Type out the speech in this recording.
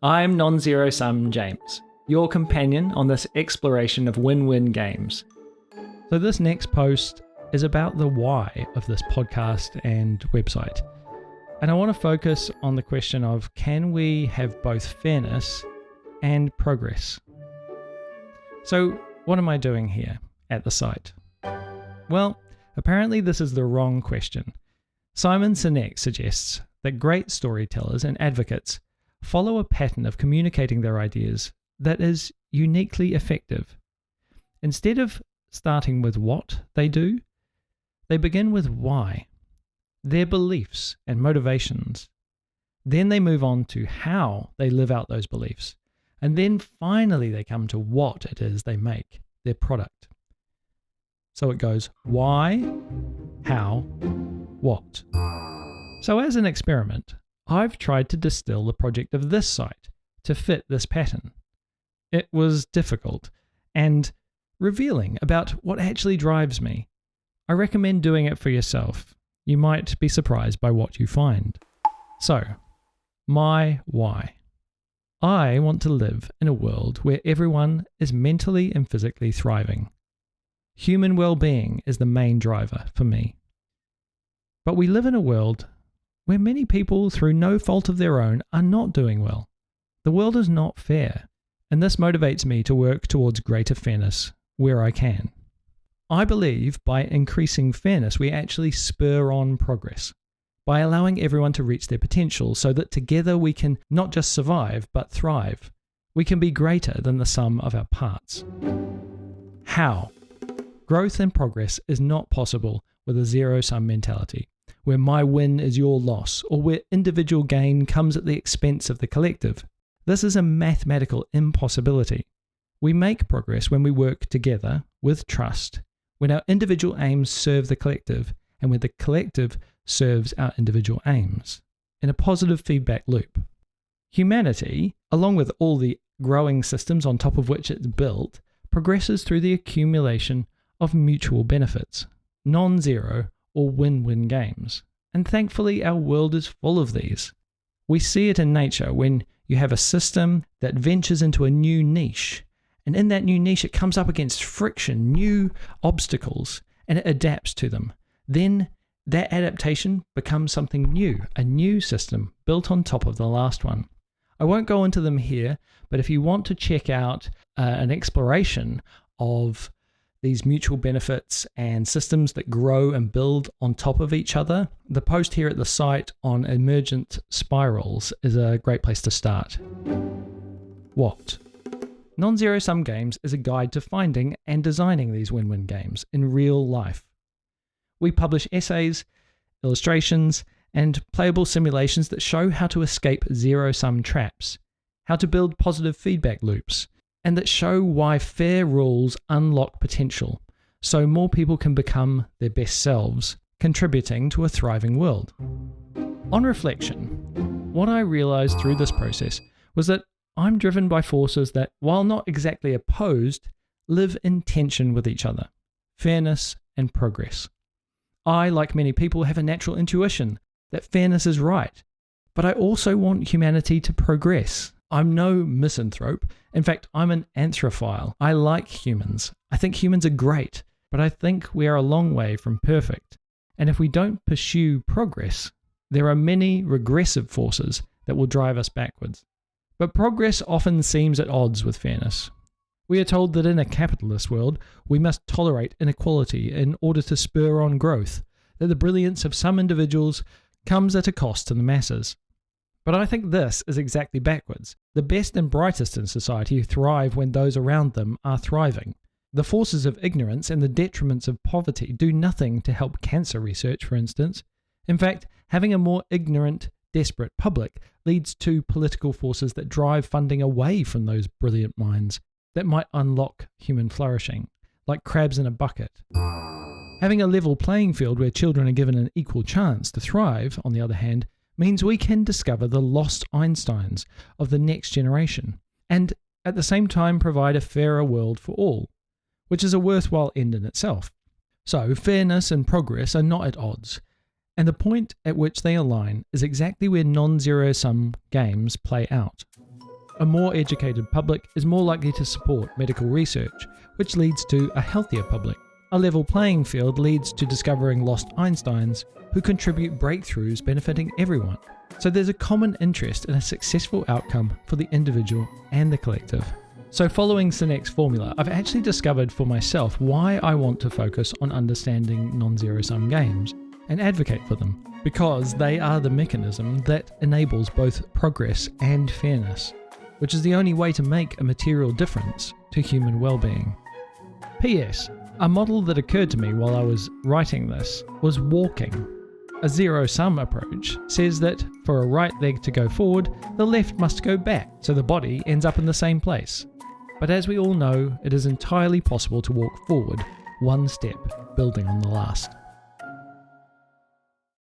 I'm nonzerosum James, your companion on this exploration of win-win games. So this next post is about the why of this podcast and website. And I want to focus on the question of, can we have both fairness and progress? So what am I doing here at the site? Well, apparently this is the wrong question. Simon Sinek suggests that great storytellers and advocates follow a pattern of communicating their ideas that is uniquely effective. Instead of starting with what they do, they begin with why, their beliefs and motivations. Then they move on to how they live out those beliefs. And then finally they come to what it is they make, their product. So it goes why, how, what. So as an experiment, I've tried to distill the project of this site to fit this pattern. It was difficult and revealing about what actually drives me. I recommend doing it for yourself. You might be surprised by what you find. So, my why. I want to live in a world where everyone is mentally and physically thriving. Human well-being is the main driver for me. But we live in a world where many people, through no fault of their own, are not doing well. The world is not fair, and this motivates me to work towards greater fairness where I can. I believe by increasing fairness, we actually spur on progress, by allowing everyone to reach their potential so that together we can not just survive, but thrive. We can be greater than the sum of our parts. How? Growth and progress is not possible with a zero-sum mentality, where my win is your loss, or where individual gain comes at the expense of the collective. This is a mathematical impossibility. We make progress when we work together with trust, when our individual aims serve the collective, and when the collective serves our individual aims, in a positive feedback loop. Humanity, along with all the growing systems on top of which it's built, progresses through the accumulation of mutual benefits, non-zero or win-win games. And thankfully, our world is full of these. We see it in nature when you have a system that ventures into a new niche, and in that new niche it comes up against friction, new obstacles, and it adapts to them. Then that adaptation becomes something new, a new system built on top of the last one. I won't go into them here, but if you want to check out an exploration of these mutual benefits and systems that grow and build on top of each other, the post here at the site on emergent spirals is a great place to start. What? Non-zero-sum games is a guide to finding and designing these win-win games in real life. We publish essays, illustrations, and playable simulations that show how to escape zero-sum traps, how to build positive feedback loops, and that show why fair rules unlock potential, so more people can become their best selves, contributing to a thriving world. On reflection, what I realized through this process was that I'm driven by forces that, while not exactly opposed, live in tension with each other: fairness and progress. I, like many people, have a natural intuition that fairness is right, but I also want humanity to progress. I'm no misanthrope. In fact, I'm an anthrophile. I like humans. I think humans are great, but I think we are a long way from perfect. And if we don't pursue progress, there are many regressive forces that will drive us backwards. But progress often seems at odds with fairness. We are told that in a capitalist world, we must tolerate inequality in order to spur on growth, that the brilliance of some individuals comes at a cost to the masses. But I think this is exactly backwards. The best and brightest in society thrive when those around them are thriving. The forces of ignorance and the detriments of poverty do nothing to help cancer research, for instance. In fact, having a more ignorant, desperate public leads to political forces that drive funding away from those brilliant minds that might unlock human flourishing, like crabs in a bucket. Having a level playing field where children are given an equal chance to thrive, on the other hand, means we can discover the lost Einsteins of the next generation, and at the same time provide a fairer world for all, which is a worthwhile end in itself. So fairness and progress are not at odds, and the point at which they align is exactly where non-zero-sum games play out. A more educated public is more likely to support medical research, which leads to a healthier public. A level playing field leads to discovering lost Einsteins who contribute breakthroughs benefiting everyone. So there's a common interest in a successful outcome for the individual and the collective. So following Sinek's formula, I've actually discovered for myself why I want to focus on understanding non-zero-sum games and advocate for them, because they are the mechanism that enables both progress and fairness, which is the only way to make a material difference to human well-being. P.S. A model that occurred to me while I was writing this was walking. A zero-sum approach says that for a right leg to go forward, the left must go back, so the body ends up in the same place. But as we all know, it is entirely possible to walk forward, one step building on the last.